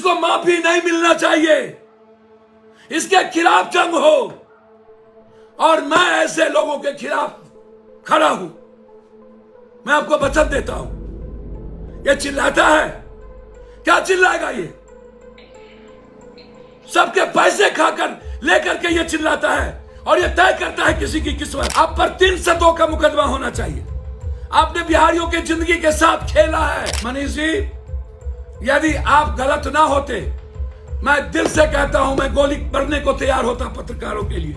इसको माफी नहीं मिलना चाहिए, इसके खिलाफ जंग हो। और मैं ऐसे लोगों के खिलाफ खड़ा हूं। मैं आपको वचन देता हूं। ये चिल्लाता है, क्या चिल्लाएगा? ये सबके पैसे खाकर लेकर के ये चिल्लाता है और ये तय करता है किसी की किस्मत। आप पर 302 का मुकदमा होना चाहिए। आपने बिहारियों की जिंदगी के साथ खेला है। मनीष जी, यदि आप गलत ना होते, मैं दिल से कहता हूं, मैं गोली भरने को तैयार होता पत्रकारों के लिए।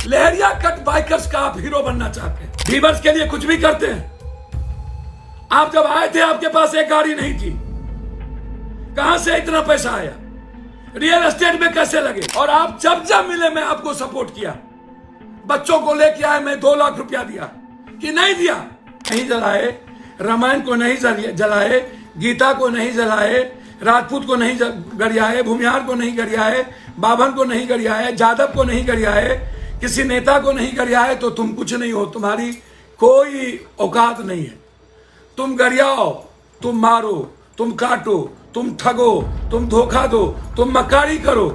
लहरिया कट बाइकर्स का आप हीरो बनना चाहते हैं, व्यूअर्स के लिए कुछ भी करते हैं। आप जब आए थे आपके पास एक गाड़ी नहीं थी, कहां से इतना पैसा आया? रियल एस्टेट में कैसे लगे? और आप जब जब मिले मैं आपको सपोर्ट किया। बच्चों को लेके आए, मैं 2 लाख रुपया दिया कि नहीं दिया? नहीं जलाए, रामायण को नहीं जलाए, गीता को नहीं जलाए, राजपूत को नहीं गरियाए, भूमिहार को नहीं गरियाए, बाभन को नहीं गरियाए, जादव को नहीं गरियाए, किसी नेता को नहीं गरियाए, तो तुम कुछ नहीं हो। तुम्हारी कोई औकात नहीं है। तुम गरियाओ, तुम मारो, तुम काटो, तुम ठगो, तुम धोखा दो, तुम मक्कारी करो,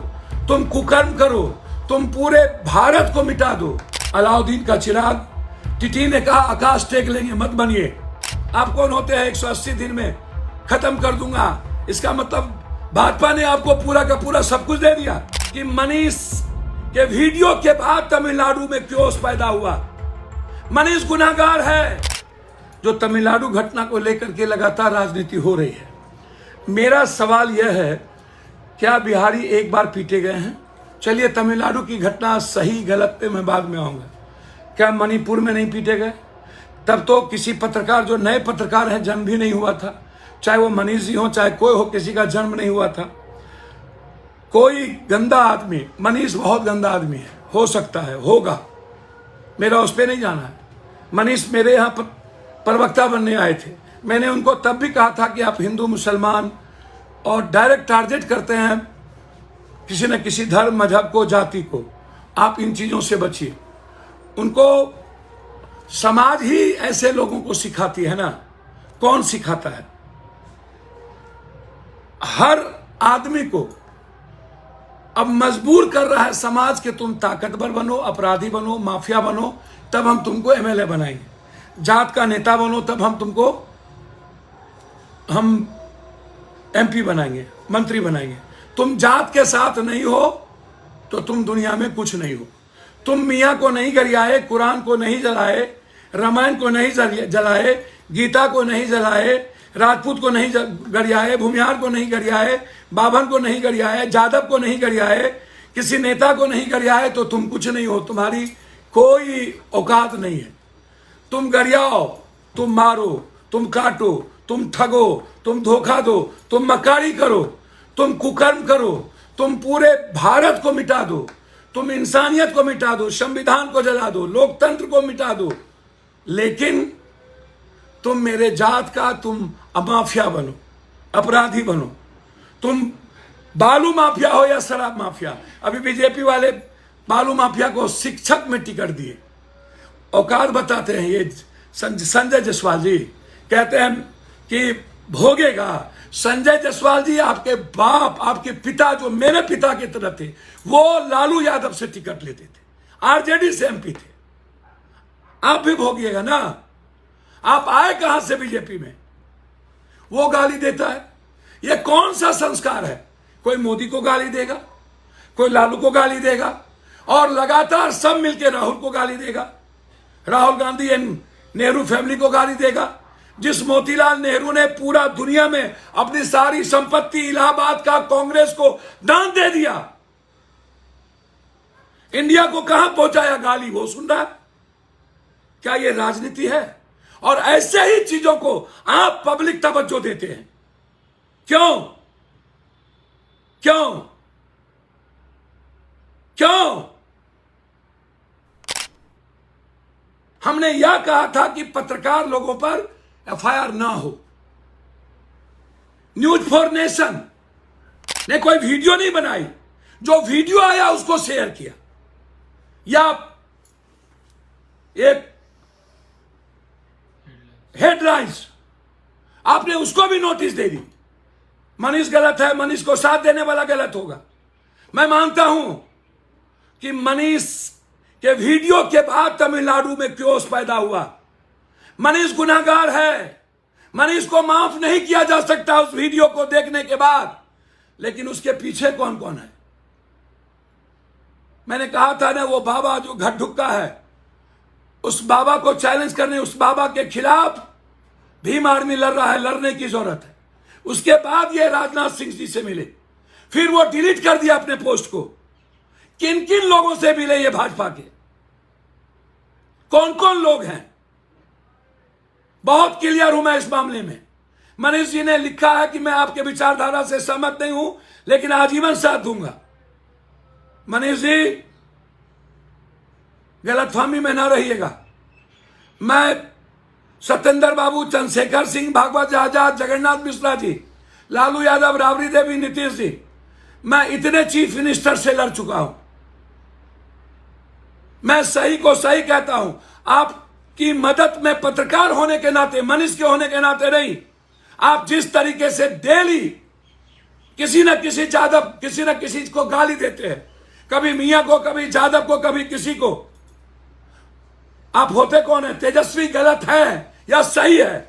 तुम कुकर्म करो, तुम पूरे भारत को मिटा दो। अलाउद्दीन का चिराग, टिटी ने कहा आकाश टेक लेंगे, मत बनिए। आप कौन होते हैं 180 दिन में खत्म कर दूंगा? इसका मतलब भाजपा ने आपको पूरा का पूरा सब कुछ दे दिया। कि मनीष के वीडियो के बाद तमिलनाडु में क्योस पैदा हुआ। मनीष गुनाहगार है। जो तमिलनाडु घटना को लेकर के लगातार राजनीति हो रही है, मेरा सवाल यह है, क्या बिहारी एक बार पीटे गए हैं? चलिए, तमिलनाडु की घटना सही गलत पे मैं बाद में आऊंगा। क्या मणिपुर में नहीं पीटे गए? तब तो किसी पत्रकार, जो नए पत्रकार हैं, जन्म भी नहीं हुआ था। चाहे वो मनीष जी हो, चाहे कोई हो, किसी का जन्म नहीं हुआ था। कोई गंदा आदमी, मनीष बहुत गंदा आदमी है, हो सकता है, होगा, मेरा उस पर नहीं जाना है। मनीष मेरे यहाँ प्रवक्ता बनने आए थे। मैंने उनको तब भी कहा था कि आप हिंदू मुसलमान और डायरेक्ट टारगेट करते हैं किसी न किसी धर्म, मजहब को, जाति को, आप इन चीज़ों से बचिए। उनको समाज ही ऐसे लोगों को सिखाती है ना। कौन सिखाता है? हर आदमी को अब मजबूर कर रहा है समाज के, तुम ताकतवर बनो, अपराधी बनो, माफिया बनो, तब हम तुमको एमएलए बनाएंगे। जात का नेता बनो, तब हम एमपी बनाएंगे, मंत्री बनाएंगे। तुम जात के साथ नहीं हो तो तुम दुनिया में कुछ नहीं हो। तुम मियाँ को नहीं गरियाए, कुरान को नहीं जलाए, रामायण को नहीं जलाए, गीता को नहीं जलाए, राजपूत को नहीं गरियाए, भूमिहार को नहीं गरियाए, बाभन को नहीं गरियाए, जादव को नहीं गरियाए, किसी नेता को नहीं गरियाए, तो तुम कुछ नहीं हो। तुम्हारी कोई औकात नहीं है। तुम गरियाओ, तुम मारो, तुम काटो, तुम ठगो, तुम धोखा दो, तुम मक्कारी करो, तुम कुकर्म करो, तुम पूरे भारत को मिटा दो, तुम इंसानियत को मिटा दो, संविधान को जला दो, लोकतंत्र को मिटा दो। लेकिन तुम मेरे जात का, तुम माफिया बनो, अपराधी बनो। तुम बालू माफिया हो या शराब माफिया। अभी बीजेपी वाले बालू माफिया को शिक्षक में टिकट दिए। औकात बताते हैं ये संजय जायसवाल जी, कहते हैं कि भोगेगा। संजय जायसवाल जी, आपके बाप, आपके पिता, जो मेरे पिता की तरह थे, वो लालू यादव से टिकट लेते थे, आरजेडी से एमपी थे। आप भी भोगिएगा ना। आप आए कहां से बीजेपी में? वो गाली देता है। ये कौन सा संस्कार है? कोई मोदी को गाली देगा, कोई लालू को गाली देगा, और लगातार सब मिलकर राहुल को गाली देगा। राहुल गांधी एंड नेहरू फैमिली को गाली देगा। जिस मोतीलाल नेहरू ने पूरा दुनिया में अपनी सारी संपत्ति इलाहाबाद का कांग्रेस को दान दे दिया, इंडिया को कहां पहुंचाया गाली, वो सुन रहा है? क्या ये राजनीति है? और ऐसे ही चीजों को आप पब्लिक तवज्जो देते हैं। क्यों? क्यों? क्यों? हमने यह कहा था कि पत्रकार लोगों पर एफआईआर ना हो। न्यूज फॉर नेशन ने कोई वीडियो नहीं बनाई, जो वीडियो आया उसको शेयर किया, या एक हेडलाइंस आपने उसको भी नोटिस दे दी। मनीष गलत है, मनीष को साथ देने वाला गलत होगा। मैं मानता हूं कि मनीष के वीडियो के बाद तमिलनाडु में क्योस पैदा हुआ। मनीष गुनाहगार है, मनीष को माफ नहीं किया जा सकता उस वीडियो को देखने के बाद। लेकिन उसके पीछे कौन कौन है? मैंने कहा था ना, वो बाबा जो घट ढुक्का है, उस बाबा को चैलेंज करने, उस बाबा के खिलाफ भीम आर्मी लड़ रहा है, लड़ने की जरूरत है। उसके बाद ये राजनाथ सिंह जी से मिले, फिर वो डिलीट कर दिया अपने पोस्ट को। किन किन लोगों से मिले ये भाजपा के, कौन कौन लोग हैं, बहुत क्लियर हूं मैं इस मामले में। मनीष जी ने लिखा है कि मैं आपके विचारधारा से सहमत नहीं हूं, लेकिन आजीवन साथ दूंगा। मनीष जी, गलतफहमी में ना रहिएगा। मैं सत्येंद्र बाबू, चंद्रशेखर सिंह, भागवत आजाद, जगन्नाथ मिश्रा जी, लालू यादव, राबड़ी देवी, नीतीश जी, मैं इतने चीफ मिनिस्टर से लड़ चुका हूं। मैं सही को सही कहता हूं। आपकी मदद में पत्रकार होने के नाते, मनीष के होने के नाते नहीं, आप जिस तरीके से डेली किसी न किसी जादव, किसी न किसी को गाली देते हैं, कभी मियां को, कभी जादव को, कभी किसी को। आप होते कौन है? तेजस्वी गलत है या सही है?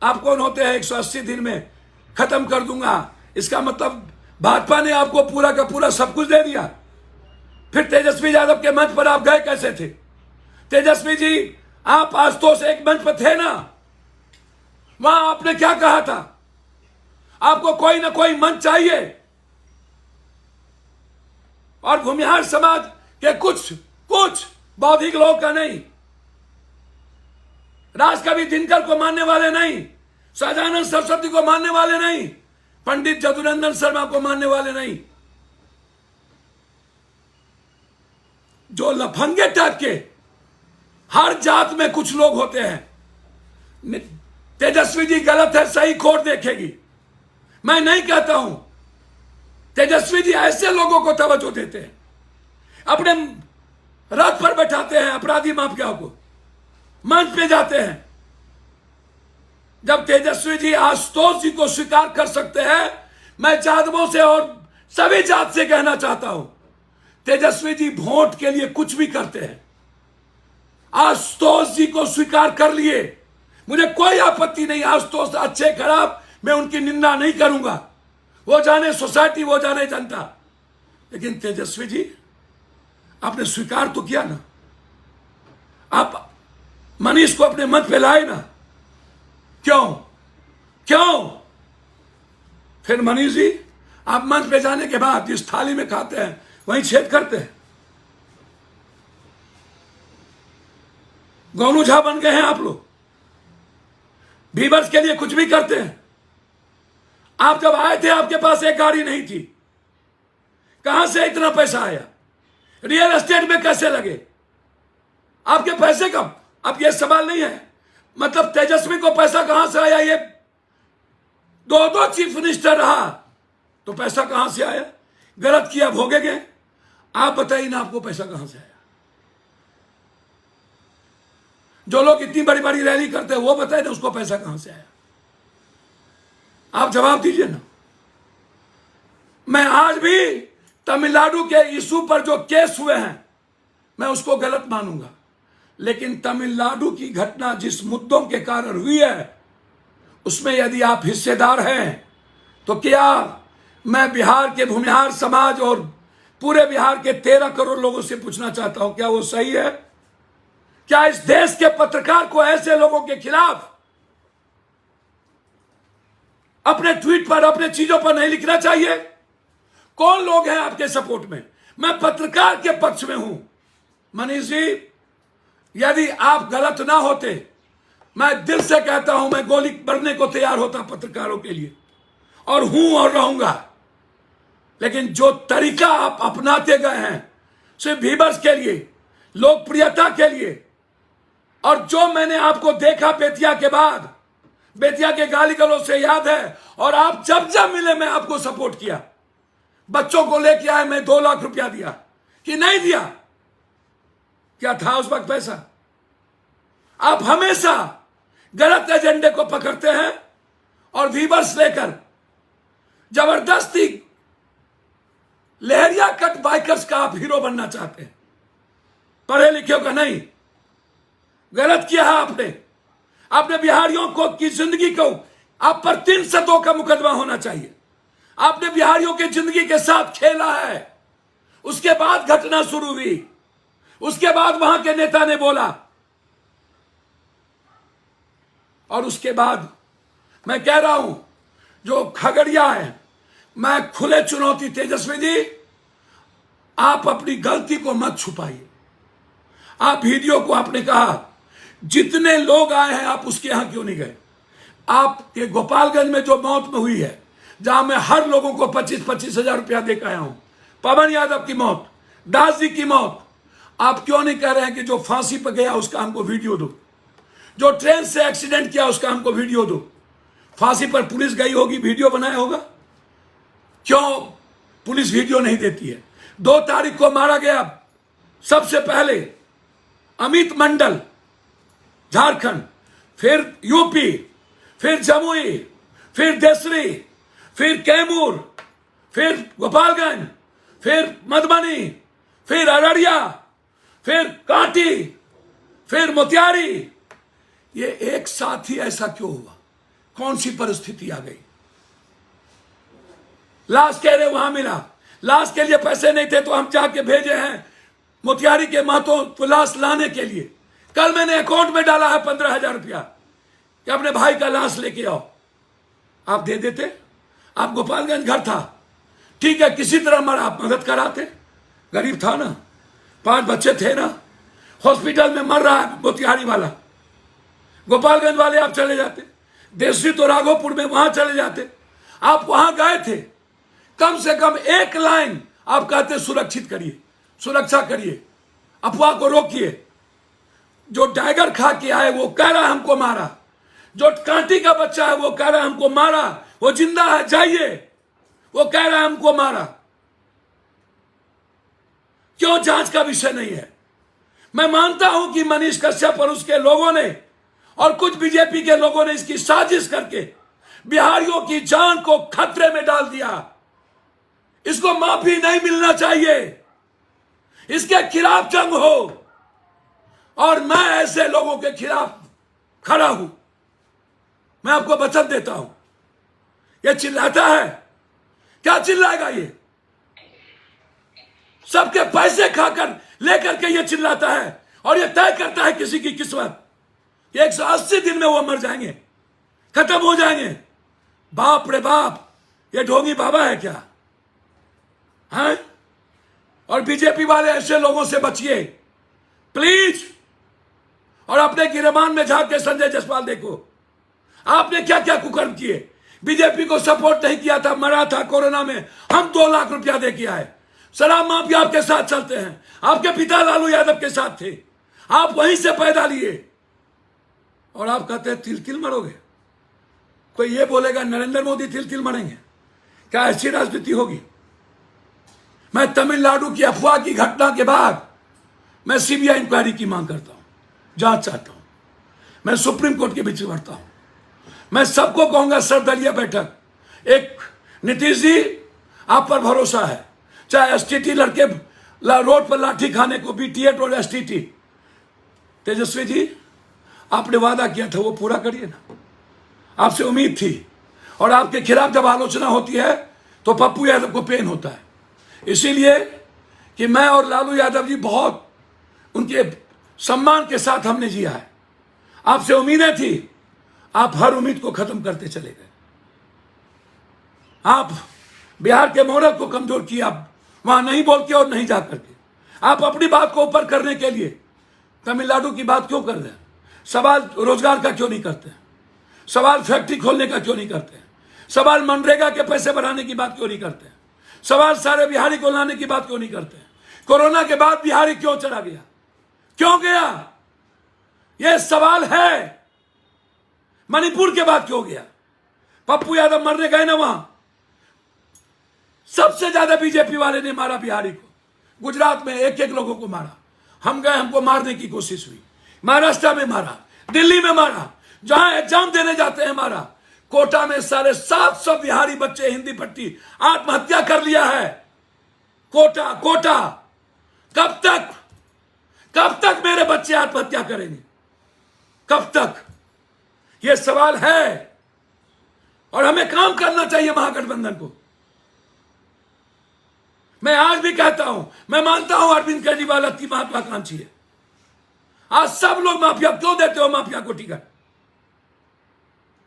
आप कौन होते हैं? 180 दिन में खत्म कर दूंगा, इसका मतलब भाजपा ने आपको पूरा का पूरा सब कुछ दे दिया। फिर तेजस्वी यादव के मंच पर आप गए कैसे थे? तेजस्वी जी, आप आशुतोष एक मंच पर थे ना, वहां आपने क्या कहा था? आपको कोई ना कोई मंच चाहिए। और भूमिहार समाज के कुछ बौद्धिक लोग का नहीं, राजकवि दिनकर को मानने वाले नहीं, सहजानंद सरस्वती को मानने वाले नहीं, पंडित जदुनंदन शर्मा को मानने वाले नहीं, जो लफंगे टाइप के हर जात में कुछ लोग होते हैं। तेजस्वी जी गलत है, सही कोर्ट देखेगी। मैं नहीं कहता हूं। तेजस्वी जी ऐसे लोगों को तवज्जो देते हैं, अपने रथ पर बैठाते हैं अपराधी माफिया को, मंच पे जाते हैं। जब तेजस्वी जी आशुतोष जी को स्वीकार कर सकते हैं, मैं जादवों से और सभी जात से कहना चाहता हूं, तेजस्वी जी वोट के लिए कुछ भी करते हैं। आशुतोष जी को स्वीकार कर लिए, मुझे कोई आपत्ति नहीं। आशुतोष अच्छे खराब मैं उनकी निंदा नहीं करूंगा, वो जाने सोसाइटी, वो जाने जनता। लेकिन तेजस्वी जी, आपने स्वीकार तो किया ना, आप मनीष को अपने मंच पे लाए ना, क्यों? फिर मनीष जी, आप मंच पे जाने के बाद जिस थाली में खाते हैं वहीं छेद करते हैं। गोनू झा बन गए हैं आप लोग, व्यूअर्स के लिए कुछ भी करते हैं। आप जब आए थे, आपके पास एक गाड़ी नहीं थी, कहां से इतना पैसा आया? रियल एस्टेट में कैसे लगे आपके पैसे? कब? अब यह सवाल नहीं है। मतलब तेजस्वी को पैसा कहां से आया? ये दो चीफ मिनिस्टर रहा तो पैसा कहां से आया? गलत किया, भोगेंगे। आप बताइए ना, आपको पैसा कहां से आया? जो लोग इतनी बड़ी बड़ी रैली करते हैं वो बताए ना, उसको पैसा कहां से आया? आप जवाब दीजिए ना। मैं आज भी तमिलनाडु के इशू पर जो केस हुए हैं, मैं उसको गलत मानूंगा। लेकिन तमिलनाडु की घटना जिस मुद्दों के कारण हुई है, उसमें यदि आप हिस्सेदार हैं, तो क्या मैं बिहार के भूमिहार समाज और पूरे बिहार के 13 करोड़ लोगों से पूछना चाहता हूं, क्या वो सही है? क्या इस देश के पत्रकार को ऐसे लोगों के खिलाफ अपने ट्वीट पर, अपने चीजों पर नहीं लिखना चाहिए? कौन लोग हैं आपके सपोर्ट में? मैं पत्रकार के पक्ष में हूं। मनीष जी, यदि आप गलत ना होते, मैं दिल से कहता हूं, मैं गोली भरने को तैयार होता पत्रकारों के लिए, और हूं और रहूंगा। लेकिन जो तरीका आप अपनाते गए हैं, सिर्फ व्यूअर्स के लिए, लोकप्रियता के लिए, और जो मैंने आपको देखा बेतिया के बाद, बेतिया के गाली गलौज से याद है, और आप जब जब मिले मैं आपको सपोर्ट किया। बच्चों को लेके आए, मैं 2 लाख रुपया दिया कि नहीं दिया? क्या था उस वक्त पैसा? आप हमेशा गलत एजेंडे को पकड़ते हैं और व्यूअर्स लेकर जबरदस्ती लहरिया कट बाइकर्स का आप हीरो बनना चाहते हैं, पढ़े लिखे का नहीं। गलत किया है आपने। आपने बिहारियों को की जिंदगी को, आप पर 302 का मुकदमा होना चाहिए। आपने बिहारियों की जिंदगी के साथ खेला है। उसके बाद घटना शुरू हुई, उसके बाद वहां के नेता ने बोला, और उसके बाद मैं कह रहा हूं जो खगड़िया है, मैं खुले चुनौती, तेजस्वी जी आप अपनी गलती को मत छुपाइए। आप वीडियो को आपने कहा जितने लोग आए हैं आप उसके यहां क्यों नहीं गए? आपके गोपालगंज में जो मौत में हुई है, जहां मैं हर लोगों को 25-25 हजार रुपया देकर आया हूं, पवन यादव की मौत, दास जी की मौत, आप क्यों नहीं कह रहे हैं कि जो फांसी पर गया उसका हमको वीडियो दो, जो ट्रेन से एक्सीडेंट किया उसका हमको वीडियो दो? फांसी पर पुलिस गई होगी, वीडियो बनाया होगा, क्यों पुलिस वीडियो नहीं देती है? 2 तारीख को मारा गया सबसे पहले अमित मंडल झारखंड, फिर यूपी, फिर जमुई, फिर देसरी, फिर कैमूर, फिर गोपालगंज, फिर मधुबनी, फिर अररिया, फिर कांटी, फिर मोतिहारी। ये एक साथ ही ऐसा क्यों हुआ? कौन सी परिस्थिति आ गई? लाश कह रहे वहां मिला, लाश के लिए पैसे नहीं थे तो हम जाके भेजे हैं मोतिहारी के महतो को लाश लाने के लिए। कल मैंने अकाउंट में डाला है 15,000 रुपया कि अपने भाई का लाश लेके आओ। आप दे देते। आप गोपालगंज घर था, ठीक है, किसी तरह मरा, आप मदद कराते। गरीब था ना, 5 बच्चे थे ना, हॉस्पिटल में मर रहा है मोतिहारी वाला, गोपालगंज वाले आप चले जाते। देसरी तो राघोपुर में, वहां चले जाते। आप वहां गए थे, कम से कम एक लाइन आप कहते सुरक्षित करिए, सुरक्षा करिए, अफवाह को रोकिए। जो टाइगर खा के आए वो कह रहा है हमको मारा, जो कांटी का बच्चा है वो कह रहा है हमको मारा, वो जिंदा है जाइए, वो कह रहा है हमको मारा। क्यों जांच का विषय नहीं है? मैं मानता हूं कि मनीष कश्यप और उसके लोगों ने और कुछ बीजेपी के लोगों ने इसकी साजिश करके बिहारियों की जान को खतरे में डाल दिया। इसको माफी नहीं मिलना चाहिए, इसके खिलाफ जंग हो, और मैं ऐसे लोगों के खिलाफ खड़ा हूं। मैं आपको वचन देता हूं। ये चिल्लाता है, क्या चिल्लाएगा? ये सबके पैसे खाकर लेकर के ये चिल्लाता है, और ये तय करता है किसी की किस्मत। 180 दिन में वो मर जाएंगे, खत्म हो जाएंगे। बाप रे बाप, ये ढोंगी बाबा है क्या? हैं? और बीजेपी वाले ऐसे लोगों से बचिए प्लीज। और अपने गिरबान में झांक के संजय जायसवाल देखो, आपने क्या क्या कुकर्म किए। बीजेपी को सपोर्ट नहीं किया था, मरा था कोरोना में, हम 2 लाख रुपया दे के आए। शराब माफिया आपके साथ चलते हैं, आपके पिता लालू यादव के साथ थे, आप वहीं से पैदा लिए, और आप कहते हैं तिल तिल मरोगे। कोई ये बोलेगा नरेंद्र मोदी तिल तिल मरेंगे? क्या ऐसी राजनीति होगी? मैं तमिलनाडु की अफवाह की घटना के बाद मैं सीबीआई इंक्वायरी की मांग करता हूं, जांच चाहता हूं। मैं सुप्रीम कोर्ट के बीच बढ़ता हूं। मैं सबको कहूंगा सर्वदलीय बैठक। एक नीतीश जी, आप पर भरोसा है, चाहे एसटीटी लड़के रोड पर लाठी खाने को, BTH और एसटीटी। तेजस्वी जी, आपने वादा किया था वो पूरा करिए ना, आपसे उम्मीद थी। और आपके खिलाफ जब आलोचना होती है तो पप्पू यादव को पेन होता है, इसीलिए कि मैं और लालू यादव जी बहुत उनके सम्मान के साथ हमने जिया है। आपसे उम्मीदें थी, आप हर उम्मीद को खत्म करते चले गए। आप बिहार के मोहरत को कमजोर किया, वहां नहीं बोल के और नहीं जा करके। आप अपनी बात को ऊपर करने के लिए तमिलनाडु की बात क्यों कर रहे हैं? सवाल रोजगार का क्यों नहीं करते? सवाल फैक्ट्री खोलने का क्यों नहीं करते? सवाल मनरेगा के पैसे बढ़ाने की बात क्यों नहीं करते? सवाल सारे बिहारी को लाने की बात क्यों नहीं करते? कोरोना के बाद बिहारी क्यों चला गया, क्यों गया? यह सवाल है। मणिपुर के बाद क्यों गया? पप्पू यादव मरने गए ना, वहां सबसे ज्यादा बीजेपी वाले ने मारा बिहारी को। गुजरात में 1-1 लोगों को मारा, हम गए, हमको मारने की कोशिश हुई। महाराष्ट्र में मारा, दिल्ली में मारा, जहां एग्जाम देने जाते हैं मारा, कोटा में 750 बिहारी बच्चे हिंदी पट्टी आत्महत्या कर लिया है। कोटा कोटा कब तक मेरे बच्चे आत्महत्या करेंगे? कब तक? यह सवाल है और हमें काम करना चाहिए महागठबंधन को। मैं आज भी कहता हूं, मैं मानता हूं अरविंद केजरीवाल अति महत्वाकांक्षी है। आज सब लोग माफिया क्यों देते हो? माफिया को टिकट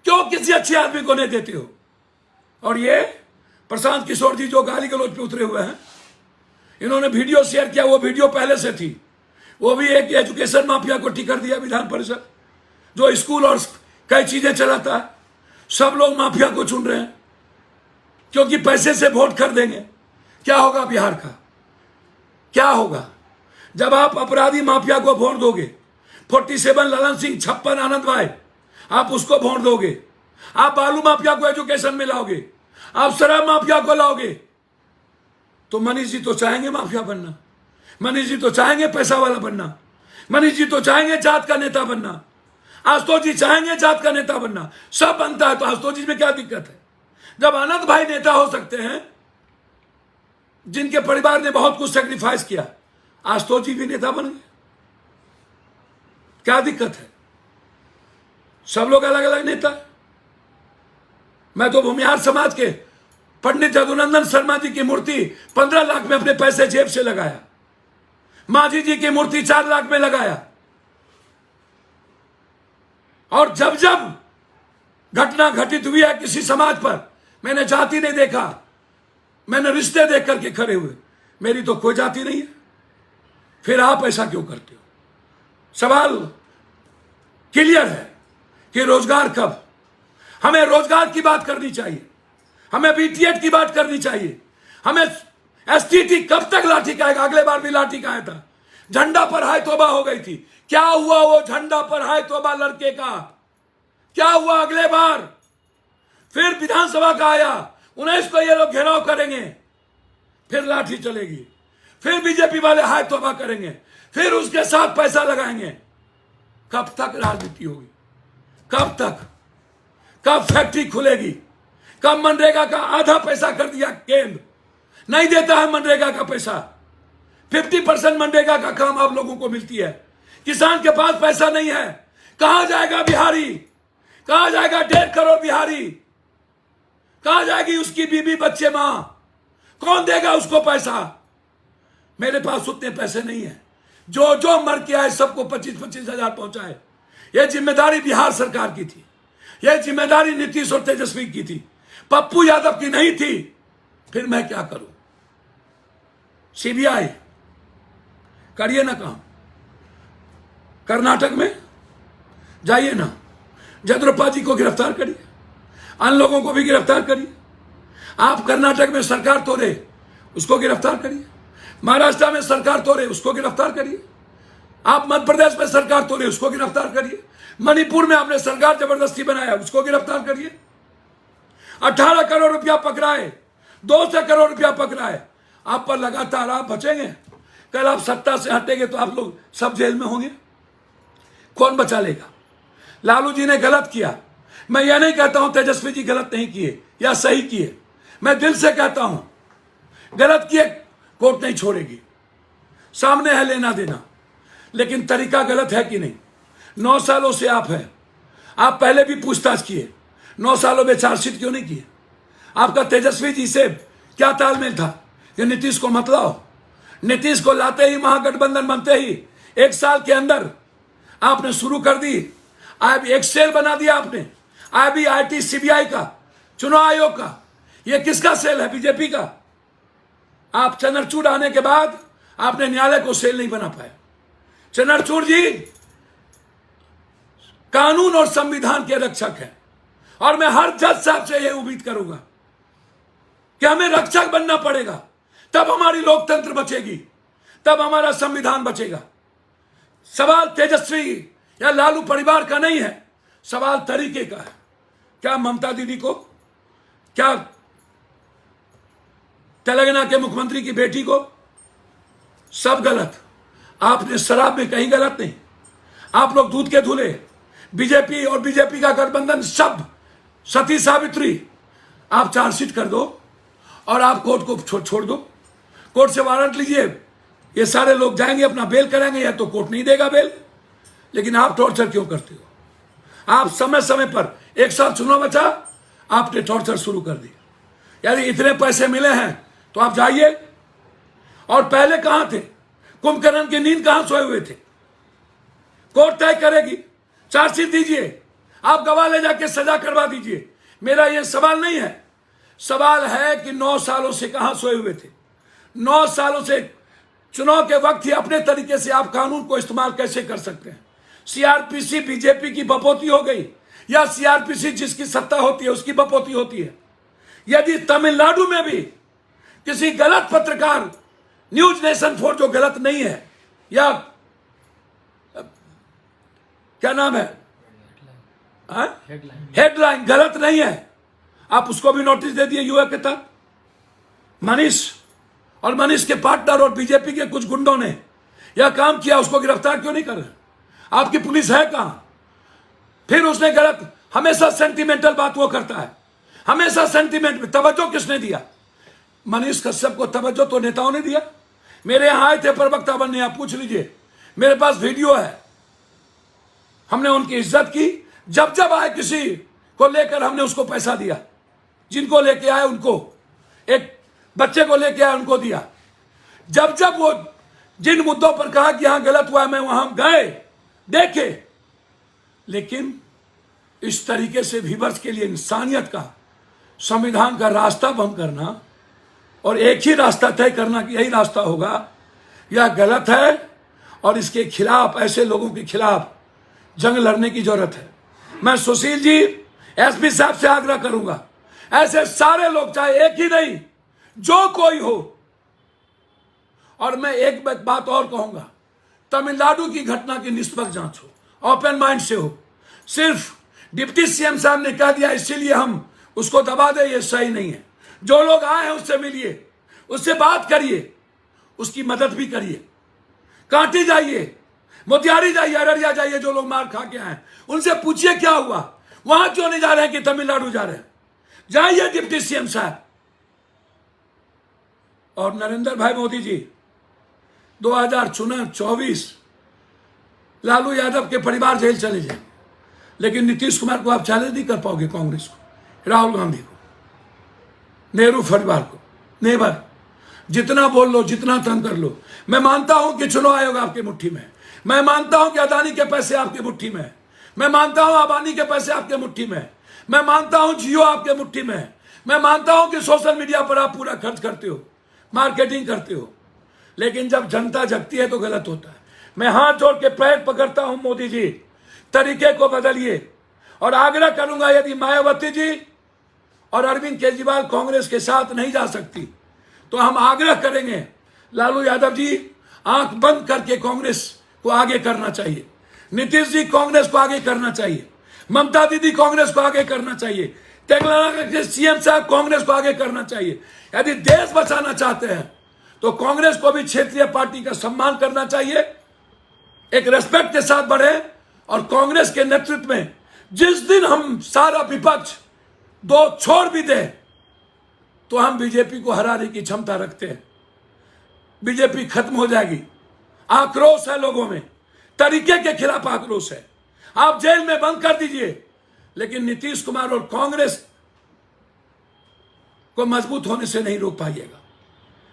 क्यों किसी अच्छे आदमी को नहीं देते हो? और ये प्रशांत किशोर जी जो गाली गलौज पे उतरे हुए हैं, इन्होंने वीडियो शेयर किया, वो वीडियो पहले से थी। वो भी एक एजुकेशन माफिया को टिकट दिया विधान परिषद, जो स्कूल और कई चीजें चलाता है। सब लोग माफिया को चुन रहे हैं क्योंकि पैसे से वोट कर देंगे। क्या होगा बिहार का? क्या होगा जब आप अपराधी माफिया को वोट दोगे? 47 ललन सिंह, 56 आनंद भाई, आप उसको वोट दोगे। आप बालू माफिया को एजुकेशन में लाओगे, आप शराब माफिया को लाओगे। तो मनीष जी तो चाहेंगे माफिया बनना, मनीष जी तो चाहेंगे पैसा वाला बनना, मनीष जी तो चाहेंगे जात का नेता बनना, आशुतोष जी चाहेंगे जात का नेता बनना। सब बनता है तो आशुतोष जी में क्या दिक्कत है? जब आनंद भाई नेता हो सकते हैं, जिनके परिवार ने बहुत कुछ सेक्रीफाइस किया, आशुतोष जी भी नेता बन गए, क्या दिक्कत है? सब लोग अलग अलग नेता। मैं तो भूमिहार समाज के पंडित जदुनंदन शर्मा जी की मूर्ति 15 लाख में अपने पैसे जेब से लगाया, मांझी जी की मूर्ति 4 लाख में लगाया। और जब जब घटना घटित हुई है किसी समाज पर, मैंने जाति नहीं देखा, मैंने रिश्ते देख करके खड़े हुए। मेरी तो कोई जाति नहीं है, फिर आप ऐसा क्यों करते हो? सवाल क्लियर है कि रोजगार कब? हमें रोजगार की बात करनी चाहिए, हमें बीटीएड की बात करनी चाहिए, हमें एसटीटी कब तक लाठी खाएगा? अगले बार भी लाठी खाया था, झंडा पर हाय तौबा हो गई थी। क्या हुआ वो झंडा पर हाय तौबा लड़के का? क्या हुआ अगले बार? फिर विधानसभा का आया, 19 को ये लोग घेराव करेंगे, फिर लाठी चलेगी, फिर बीजेपी वाले हाय तौबा करेंगे, फिर उसके साथ पैसा लगाएंगे। कब तक राजनीति होगी? कब तक? कब फैक्ट्री खुलेगी? कब मनरेगा का आधा पैसा कर दिया केंद्र? नहीं देता है मनरेगा का पैसा। 50% मनरेगा का काम आप लोगों को मिलती है, किसान के पास पैसा नहीं है। कहां जाएगा बिहारी? कहां जाएगा 1.5 करोड़ बिहारी? कहां जाएगी उसकी बीबी, बच्चे, मां? कौन देगा उसको पैसा? मेरे पास उतने पैसे नहीं है। जो जो मर के आए सबको 25-25 हजार पहुंचाए। यह जिम्मेदारी बिहार सरकार की थी, यह जिम्मेदारी नीतीश और तेजस्वी की थी, पप्पू यादव की नहीं थी। फिर मैं क्या करूं? सीबीआई करिए ना काम। कर्नाटक में जाइए ना, जदुरप्पा जी को गिरफ्तार करिए, अन्य लोगों को भी गिरफ्तार करिए। आप कर्नाटक में सरकार तोड़े, उसको गिरफ्तार करिए। महाराष्ट्र में सरकार तोड़े, उसको गिरफ्तार करिए। आप मध्य प्रदेश में सरकार तोड़े, उसको गिरफ्तार करिए। मणिपुर में आपने सरकार जबरदस्ती बनाया, उसको गिरफ्तार करिए। 18 करोड़ रुपया पकड़ाए, 200 करोड़ रुपया पकड़ाए। आप पर लगातार आप बचेंगे। कल आप सत्ता से हटेंगे तो आप लोग सब जेल में होंगे। कौन बचा लेगा? लालू जी ने गलत किया। मैं यह नहीं कहता हूं तेजस्वी जी गलत नहीं किए या सही किए, मैं दिल से कहता हूं गलत किए कोर्ट नहीं छोड़ेगी, सामने है लेना देना। लेकिन तरीका गलत है कि नहीं? 9 सालों से आप हैं, आप पहले भी पूछताछ किए, 9 सालों में चार्जशीट क्यों नहीं किए? आपका तेजस्वी जी से क्या तालमेल था कि नीतीश को मत लाओ? नीतीश को लाते ही, महागठबंधन बनते ही 1 साल के अंदर आपने शुरू कर दी। अब एक सेल बना दिया आपने, IBIT CBI का, चुनाव आयोग का। ये किसका सेल है? बीजेपी का। आप चंद्रचूड़ आने के बाद आपने न्यायालय को सेल नहीं बना पाए। चंद्रचूड़ जी कानून और संविधान के रक्षक हैं, और मैं हर जज साहब से यह उम्मीद करूंगा कि हमें रक्षक बनना पड़ेगा, तब हमारी लोकतंत्र बचेगी, तब हमारा संविधान बचेगा। सवाल तेजस्वी या लालू परिवार का नहीं है, सवाल तरीके का है। क्या ममता दीदी को, क्या तेलंगाना के मुख्यमंत्री की बेटी को? सब गलत। आपने शराब में कहीं गलत नहीं। आप लोग दूध के धुले, बीजेपी और बीजेपी का गठबंधन सब सती सावित्री, आप चार्जशीट कर दो और आप कोर्ट को छोड़ दो, कोर्ट से वारंट लीजिए, ये सारे लोग जाएंगे अपना बेल कराएंगे, या तो कोर्ट नहीं देगा बेल। लेकिन आप टॉर्चर क्यों करते हो? आप समय समय पर, एक साल चुनाव बचा, आपने टॉर्चर शुरू कर दिया। यानी इतने पैसे मिले हैं तो आप जाइए। और पहले कहां थे? कुंभकर्ण की नींद कहां सोए हुए थे? कोर्ट तय करेगी, चार्जशीट दीजिए, आप गवाह ले जाके सजा करवा दीजिए। मेरा यह सवाल नहीं है, सवाल है कि 9 सालों से कहां सोए हुए थे? 9 सालों से चुनाव के वक्त ही अपने तरीके से आप कानून को इस्तेमाल कैसे कर सकते हैं? सीआरपीसी बीजेपी की बपोती हो गई, या सीआरपीसी जिसकी सत्ता होती है उसकी बपोती होती है। यदि तमिलनाडु में भी किसी गलत पत्रकार, न्यूज नेशन 4 जो गलत नहीं है, या क्या नाम है, हेडलाइन गलत नहीं है, आप उसको भी नोटिस दे दिए यूए के तहत। मनीष और मनीष के पार्टनर और बीजेपी के कुछ गुंडों ने यह काम किया, उसको गिरफ्तार क्यों नहीं कर रहे? आपकी पुलिस है कहां? फिर उसने गलत, हमेशा सेंटिमेंटल बात वो करता है, हमेशा सेंटिमेंट में तवज्जो किसने दिया? मनीष कश्यप को तवज्जो तो नेताओं ने दिया। मेरे यहां आए थे प्रवक्ता बनने, आप पूछ लीजिए, मेरे पास वीडियो है। हमने उनकी इज्जत की, जब जब आए किसी को लेकर हमने उसको पैसा दिया, जिनको लेके आए उनको, एक बच्चे को लेके आए उनको दिया। जब जब वो जिन मुद्दों पर कहा कि यहां गलत हुआ, मैं वहां गए, देखे। लेकिन इस तरीके से विवर्स के लिए इंसानियत का, संविधान का रास्ता बंद करना और एक ही रास्ता तय करना कि यही रास्ता होगा, यह गलत है। और इसके खिलाफ, ऐसे लोगों के खिलाफ जंग लड़ने की जरूरत है। मैं सुशील जी, एसपी साहब से आग्रह करूंगा, ऐसे सारे लोग, चाहे एक ही नहीं, जो कोई हो। और मैं एक बात और कहूंगा, तमिलनाडु की घटना की निष्पक्ष जांच हो, ओपन माइंड से हो। सिर्फ डिप्टी सीएम साहब ने कह दिया इसीलिए हम उसको दबा दे, ये सही नहीं है। जो लोग आए हैं उससे मिलिए, उससे बात करिए, उसकी मदद भी करिए। कांटी जाइए, मोतिहारी जाइए, अररिया जाइए, जो लोग मार खा के आए उनसे पूछिए क्या हुआ, वहां क्यों नहीं जा रहे हैं कि तमिलनाडु जा रहे हैं? जाइए डिप्टी सीएम साहब। और नरेंद्र भाई मोदी जी, 2024 लालू यादव के परिवार जेल चले जाए, लेकिन नीतीश कुमार को आप चैलेंज नहीं कर पाओगे, कांग्रेस को, राहुल गांधी को, नेहरू परिवार को, नेवर। जितना बोल लो, जितना तंग कर लो। मैं मानता हूं कि चुनाव आयोग आपकी मुट्ठी में है, मैं मानता हूं कि अदानी के पैसे आपकी मुट्ठी में है, मैं मानता हूं अबानी के पैसे आपके मुट्ठी में है, मैं मानता हूं जियो आपके मुट्ठी में है, मैं मानता हूं कि सोशल मीडिया पर आप पूरा खर्च करते हो, मार्केटिंग करते हो। लेकिन जब जनता जगती है तो गलत होता है। मैं हाथ जोड़ के पैर पकड़ता हूं, मोदी जी, तरीके को बदलिए। और आग्रह करूंगा, यदि मायावती जी और अरविंद केजरीवाल कांग्रेस के साथ नहीं जा सकती, तो हम आग्रह करेंगे, लालू यादव जी आंख बंद करके कांग्रेस को आगे करना चाहिए, नीतीश जी कांग्रेस को आगे करना चाहिए, ममता दीदी कांग्रेस को आगे करना चाहिए, तेलंगाना के सीएम साहब कांग्रेस को आगे करना चाहिए। यदि देश बचाना चाहते हैं तो कांग्रेस को भी क्षेत्रीय पार्टी का सम्मान करना चाहिए, एक रेस्पेक्ट के साथ बढ़े। और कांग्रेस के नेतृत्व में जिस दिन हम सारा विपक्ष दो छोड़ भी दे, तो हम बीजेपी को हराने की क्षमता रखते हैं। बीजेपी खत्म हो जाएगी। आक्रोश है लोगों में, तरीके के खिलाफ आक्रोश है। आप जेल में बंद कर दीजिए, लेकिन नीतीश कुमार और कांग्रेस को मजबूत होने से नहीं रोक पाइएगा।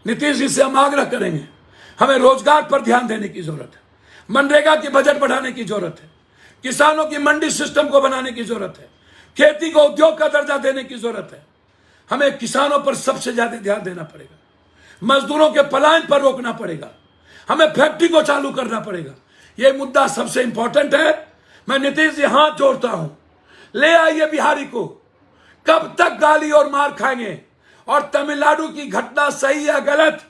नीतीश जी से हम आग्रह करेंगे, हमें रोजगार पर ध्यान देने की जरूरत है, मनरेगा की बजट बढ़ाने की जरूरत है, किसानों की मंडी सिस्टम को बनाने की जरूरत है, खेती को उद्योग का दर्जा देने की जरूरत है। हमें किसानों पर सबसे ज्यादा ध्यान देना पड़ेगा, मजदूरों के पलायन पर रोकना पड़ेगा, हमें फैक्ट्री को चालू करना पड़ेगा। यह मुद्दा सबसे इंपॉर्टेंट है। मैं नीतीश जी हाथ जोड़ता हूं, ले आइए बिहारी को। कब तक गाली और मार खाएंगे? और तमिलनाडु की घटना सही या गलत,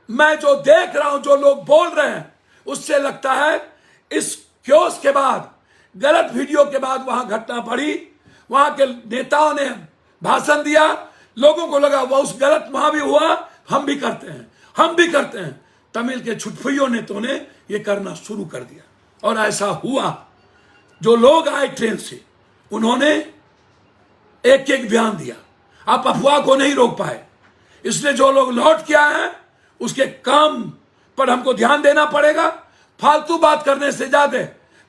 मैं जो देख रहा हूं, जो लोग बोल रहे हैं, उससे लगता है इस क्योस के बाद, गलत वीडियो के बाद वहां घटना बढ़ी, वहां के नेताओं ने भाषण दिया, लोगों को लगा वह उस गलत वहां भी हुआ, हम भी करते हैं, हम भी करते हैं। तमिल के छुटपुइयों नेताओं ने यह करना शुरू कर दिया और ऐसा हुआ। जो लोग आए ट्रेन से, उन्होंने एक एक बयान दिया, आप अफवाह को नहीं रोक पाए। इसलिए जो लोग लौट के आए हैं उसके काम पर हमको ध्यान देना पड़ेगा। फालतू बात करने से ज्यादा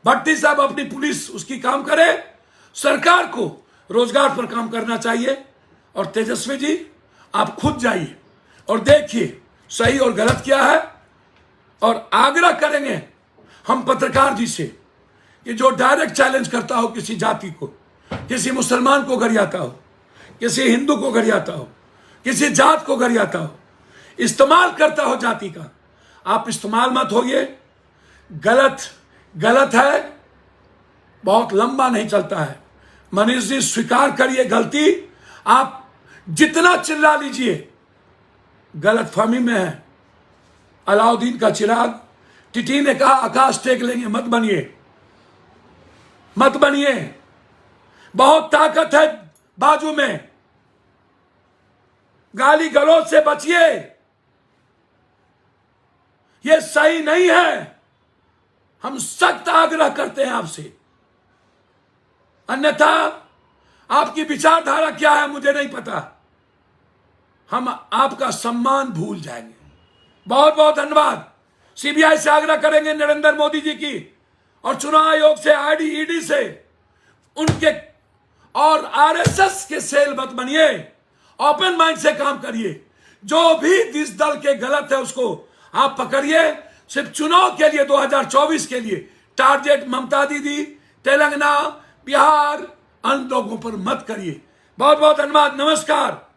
भट्टी साहब अपनी पुलिस उसकी काम करे, सरकार को रोजगार पर काम करना चाहिए। और तेजस्वी जी आप खुद जाइए और देखिए सही और गलत क्या है। और आग्रह करेंगे हम पत्रकार जी से कि जो डायरेक्ट चैलेंज करता हो किसी जाति को, किसी मुसलमान को गरियाता हो, किसी हिंदू को गरियाता हो, किसी जात को गरियाता हो, इस्तेमाल करता हो जाति का, आप इस्तेमाल मत होइए। गलत गलत है, बहुत लंबा नहीं चलता है। मनीष जी स्वीकार करिए गलती, आप जितना चिल्ला लीजिए गलत फहमी में है। अलाउद्दीन का चिराग, टिटी ने कहा आकाश टेक लेंगे, मत बनिए, मत बनिए, बहुत ताकत है बाजू में, गाली गलौज से बचिए, यह सही नहीं है। हम सख्त आग्रह करते हैं आपसे, अन्यथा आपकी विचारधारा क्या है मुझे नहीं पता, हम आपका सम्मान भूल जाएंगे। बहुत बहुत धन्यवाद। सीबीआई से आग्रह करेंगे नरेंद्र मोदी जी की, और चुनाव आयोग से, आईडी ईडी से, उनके और आरएसएस के सेल मत बनिए, ओपन माइंड से काम करिए। जो भी इस दल के गलत है उसको आप पकड़िए। सिर्फ चुनाव के लिए 2024 के लिए टारगेट ममता दीदी, तेलंगाना, बिहार, अन्य लोगों पर मत करिए। बहुत बहुत धन्यवाद। नमस्कार।